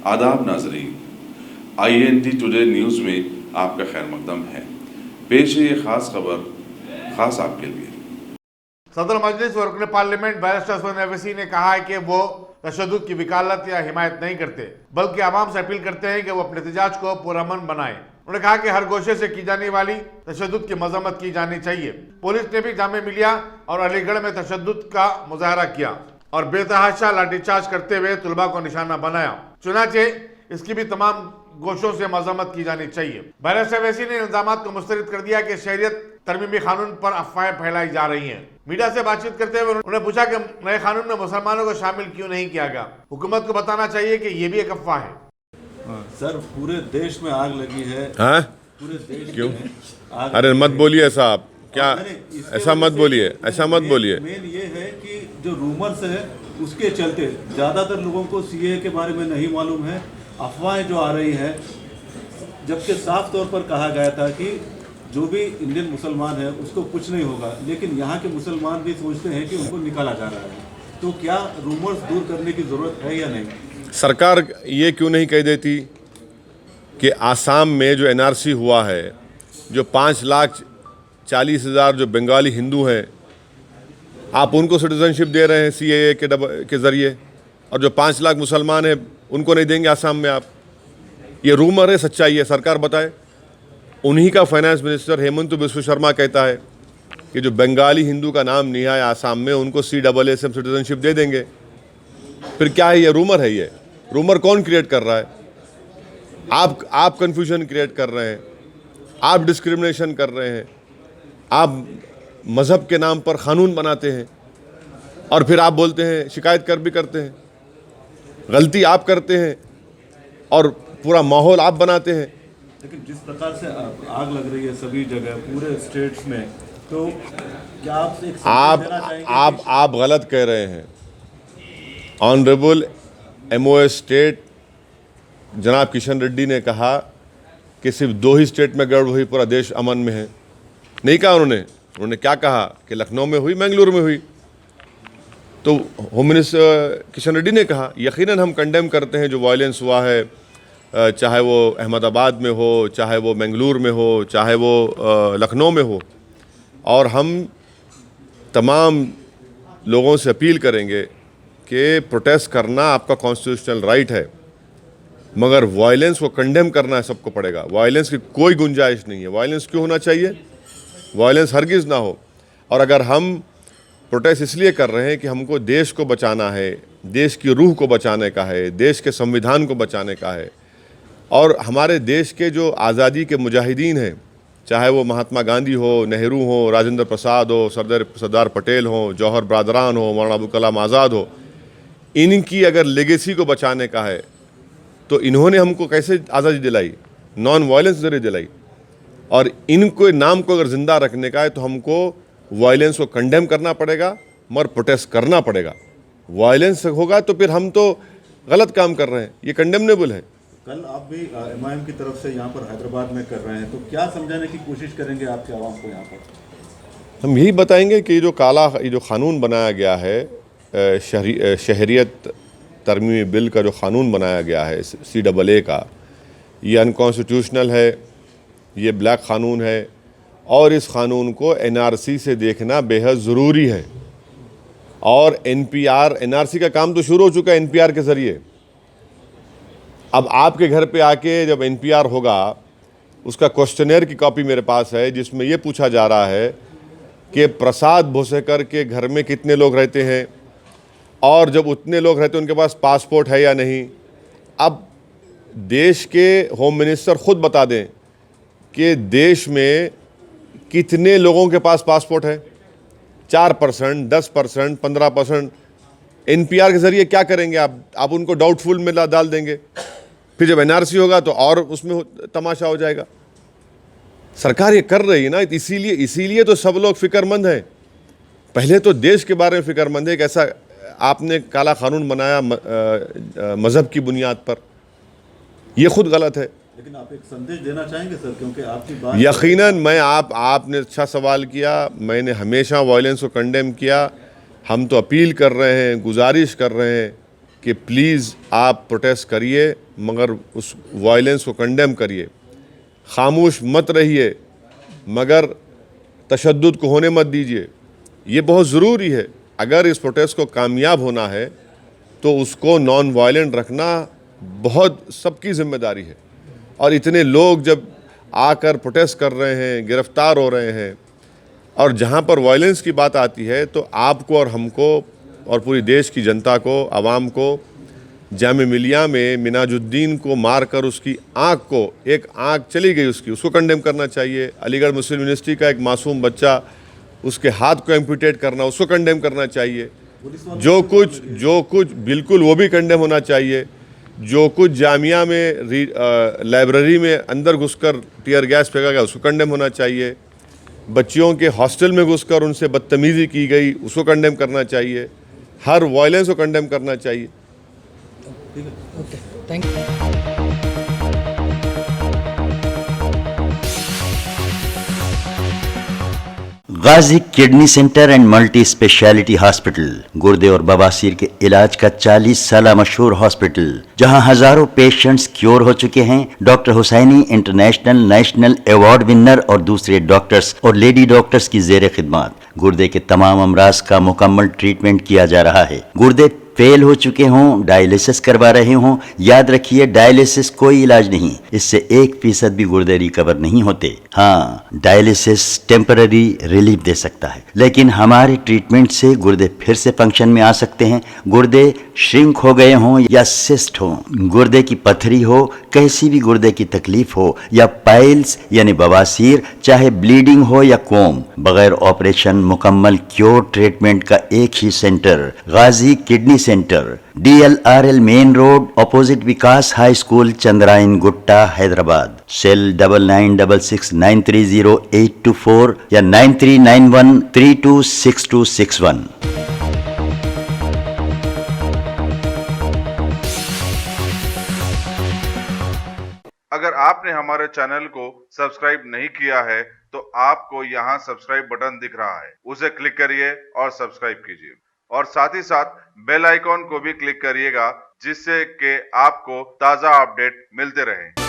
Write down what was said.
आदाब नाजरीन, INT today news में आपका खैर मकदम है। पेश है ये ख़ास खबर ख़ास आपके लिए। सदर मजलिस व रुकन पार्लियामेंट बैरिस्टर उसमान अवैसी ने कहा है कि वो तशद्दुद की वकालत या हिमायत नहीं करते, बल्कि आवाम से अपील करते हैं कि वो अपने एहतजाज को पुरअमन बनाएं। उन्होंने कहा कि हर गोशे से की जाने वाली तशद्दुद की मजम्मत की जानी चाहिए। पुलिस ने भी जामिया मिलिया और अलीगढ़ में तशद्दुद का मुजाहरा किया और बेतहाशा लाठीचार्ज करते हुए तुलबा को निशाना बनाया। चुनाचे इसकी भी तमाम गोशों से मजम्मत की जानी चाहिए। बैरिस्टर अवैसी ने इल्जामात को मुस्तरद कर दिया कि शहरियत तरमीमी कानून पर अफवाहें फैलाई जा रही हैं। मीडिया से बातचीत करते हुए उन्होंने पूछा कि नए कानून में मुसलमानों को शामिल क्यों नहीं किया गया। हुकूमत को बताना चाहिए कि ये भी एक अफवाह है। सर, पूरे देश में आग लगी है। हाँ? पूरे देश क्यों? में आग अरे मत बोलिए ऐसा, आप क्या इसके ऐसा मत बोलिए, ऐसा मत बोलिए। मेन ये है कि जो रूमर्स है उसके चलते ज़्यादातर लोगों को CAA के बारे में नहीं मालूम है, अफवाहें जो आ रही है, जबकि साफ तौर पर कहा गया था कि जो भी इंडियन मुसलमान है उसको कुछ नहीं होगा, लेकिन यहाँ के मुसलमान भी सोचते हैं कि उनको निकाला जा रहा है। तो क्या रूमर्स दूर करने की ज़रूरत है या नहीं? सरकार ये क्यों नहीं कह देती कि आसाम में जो NRC हुआ है, जो 5,40,000 जो बंगाली हिंदू हैं, आप उनको सिटीजनशिप दे रहे हैं CAA के ज़रिए, और जो 5 लाख मुसलमान हैं उनको नहीं देंगे आसाम में आप। ये रूमर है, सच्चाई है, सरकार बताए। उन्हीं का फाइनेंस मिनिस्टर हेमंत बिस्व शर्मा कहता है कि जो बंगाली हिंदू का नाम नहीं है आसाम में उनको CAA से सिटीजनशिप दे देंगे। फिर क्या है? ये रूमर है। ये रूमर कौन क्रिएट कर रहा है? आप कंफ्यूजन क्रिएट कर रहे हैं, आप डिस्क्रिमिनेशन कर रहे हैं, आप मज़हब के नाम पर कानून बनाते हैं और फिर आप बोलते हैं, शिकायत कर भी करते हैं। गलती आप करते हैं और पूरा माहौल आप बनाते हैं। लेकिन जिस प्रकार से आग लग रही है सभी जगह पूरे स्टेट्स में, तो क्या आप एक संदेश देना चाहेंगे? आप गलत कह रहे हैं। ऑनरेबल MOS स्टेट जनाब किशन रेड्डी ने कहा कि सिर्फ 2 ही स्टेट में गड़बड़ हुई, पूरा देश अमन में है। नहीं कहा उन्होंने क्या कहा कि लखनऊ में हुई, मैंगलोर में हुई। तो होम मिनिस्टर किशन रेड्डी ने कहा यकीनन हम कंडेम करते हैं जो वायलेंस हुआ है, चाहे वो अहमदाबाद में हो, चाहे वो मैंगलोर में हो, चाहे वो लखनऊ में हो। और हम तमाम लोगों से अपील करेंगे कि प्रोटेस्ट करना आपका कॉन्स्टिट्यूशनल राइट है, मगर वायलेंस को कंडेम करना सबको पड़ेगा। वायलेंस की कोई गुंजाइश नहीं है। वायलेंस क्यों होना चाहिए? वायलेंस हरगिज़ ना हो। और अगर हम प्रोटेस्ट इसलिए कर रहे हैं कि हमको देश को बचाना है, देश की रूह को बचाने का है, देश के संविधान को बचाने का है, और हमारे देश के जो आज़ादी के मुजाहिदीन हैं, चाहे वो महात्मा गांधी हो, नेहरू हो, राजेंद्र प्रसाद हो, सरदार पटेल हो, जौहर ब्रादरान हो, मौलाना अबुल कलाम आज़ाद हो, इनकी अगर लेगेसी को बचाने का है तो इन्होंने हमको कैसे आज़ादी दिलाई? नॉन वायलेंस जरिए दिलाई। और इनको नाम को अगर ज़िंदा रखने का है तो हमको वायलेंस को कंडेम करना पड़ेगा, मगर प्रोटेस्ट करना पड़ेगा। वायलेंस होगा तो फिर हम तो गलत काम कर रहे हैं, ये कंडेमनेबल है। कल आप भी MIM की तरफ से यहाँ पर हैदराबाद में कर रहे हैं, तो क्या समझाने की कोशिश करेंगे आपके आवाम को यहाँ पर? हम यही बताएंगे कि ये जो कानून बनाया गया है, शहरियत तरमीमी बिल का जो कानून बनाया गया है CAA का, ये अनकॉन्स्टिट्यूशनल है, ये ब्लैक कानून है, और इस कानून को NRC से देखना बेहद ज़रूरी है। और NRC का काम तो शुरू हो चुका है NPR के ज़रिए। अब आपके घर पे आके जब NPR होगा, उसका क्वेश्चनेयर की कॉपी मेरे पास है जिसमें ये पूछा जा रहा है कि प्रसाद भोसेकर के घर में कितने लोग रहते हैं, और जब उतने लोग रहते हैं उनके पास पासपोर्ट है या नहीं। अब देश के होम मिनिस्टर खुद बता दें कि देश में कितने लोगों के पास पासपोर्ट है। 4%, 10%, 15%। NPR के ज़रिए क्या करेंगे आप उनको डाउटफुल में डाल देंगे। फिर जब NRC होगा तो और उसमें तमाशा हो जाएगा। सरकार ये कर रही है ना, इसीलिए तो सब लोग फिक्रमंद हैं। पहले तो देश के बारे में फिक्रमंद है कि ऐसा आपने काला कानून बनाया मज़हब की बुनियाद पर, ये खुद गलत है। लेकिन आप एक संदेश देना चाहेंगे सर, क्योंकि आपकी बात यकीनन मैं आपने अच्छा सवाल किया। मैंने हमेशा वायलेंस को कंडेम किया। हम तो अपील कर रहे हैं, गुजारिश कर रहे हैं कि प्लीज़ आप प्रोटेस्ट करिए, मगर उस वायलेंस को कंडेम करिए, खामोश मत रहिए, मगर तशद्दुद को होने मत दीजिए। ये बहुत ज़रूरी है। अगर इस प्रोटेस्ट को कामयाब होना है तो उसको नॉन वायलेंट रखना बहुत सबकी जिम्मेदारी है। और इतने लोग जब आकर प्रोटेस्ट कर रहे हैं, गिरफ्तार हो रहे हैं, और जहाँ पर वायलेंस की बात आती है तो आपको और हमको और पूरी देश की जनता को, आवाम को, जामे मिलिया में मिनाजुद्दीन को मारकर उसकी आँख को, एक आँख चली गई उसको कंडेम करना चाहिए। अलीगढ़ मुस्लिम यूनिवर्सिटी का एक मासूम बच्चा, उसके हाथ को एम्पुटेट करना, उसको कंडेम करना चाहिए। जो कुछ बिल्कुल वो भी कंडेम होना चाहिए। जो कुछ जामिया में लाइब्रेरी में अंदर घुसकर टीयर गैस फेंका गया, उसको कंडेम होना चाहिए। बच्चियों के हॉस्टल में घुसकर उनसे बदतमीज़ी की गई, उसको कंडेम करना चाहिए। हर वायलेंस को कंडेम करना चाहिए। Okay, thank you. Ghazi kidney centre and multi speciality hospital, गुर्दे और बवासीर के इलाज का 40 साल मशहूर हॉस्पिटल, जहां हजारों पेशेंट्स क्योर हो चुके हैं। Doctor Husaini international national award winner और दूसरे डॉक्टर्स और लेडी डॉक्टर्स की जेर खिदमत गुर्दे के तमाम अमराज का मुकम्मल ट्रीटमेंट किया जा रहा है। गुर्दे फेल हो चुके हों, डायलिसिस करवा रहे हों, याद रखिए डायलिसिस कोई इलाज नहीं, इससे 1% भी गुर्दे रिकवर नहीं होते। हाँ, डायलिसिस टेम्पररी रिलीफ दे सकता है, लेकिन हमारे ट्रीटमेंट से गुर्दे फिर से फंक्शन में आ सकते हैं। गुर्दे श्रिंक हो गए हों या सिस्ट हो, गुर्दे की पथरी हो, कैसी भी गुर्दे की तकलीफ हो, या पाइल्स यानी बवासीर, चाहे ब्लीडिंग हो या कोम, बगैर ऑपरेशन मुकम्मल क्योर ट्रीटमेंट का एक ही center, Ghazi kidney center, DLRL main road, opposite Vikas high school, Chandrayangutta, Hyderabad. Cell 9966930824 या 9391326261। अगर आपने हमारे चैनल को सब्सक्राइब नहीं किया है तो आपको यहाँ सब्सक्राइब बटन दिख रहा है, उसे क्लिक करिए और सब्सक्राइब कीजिए, और साथ ही साथ बेल आइकॉन को भी क्लिक करिएगा, जिससे कि आपको ताज़ा अपडेट मिलते रहें।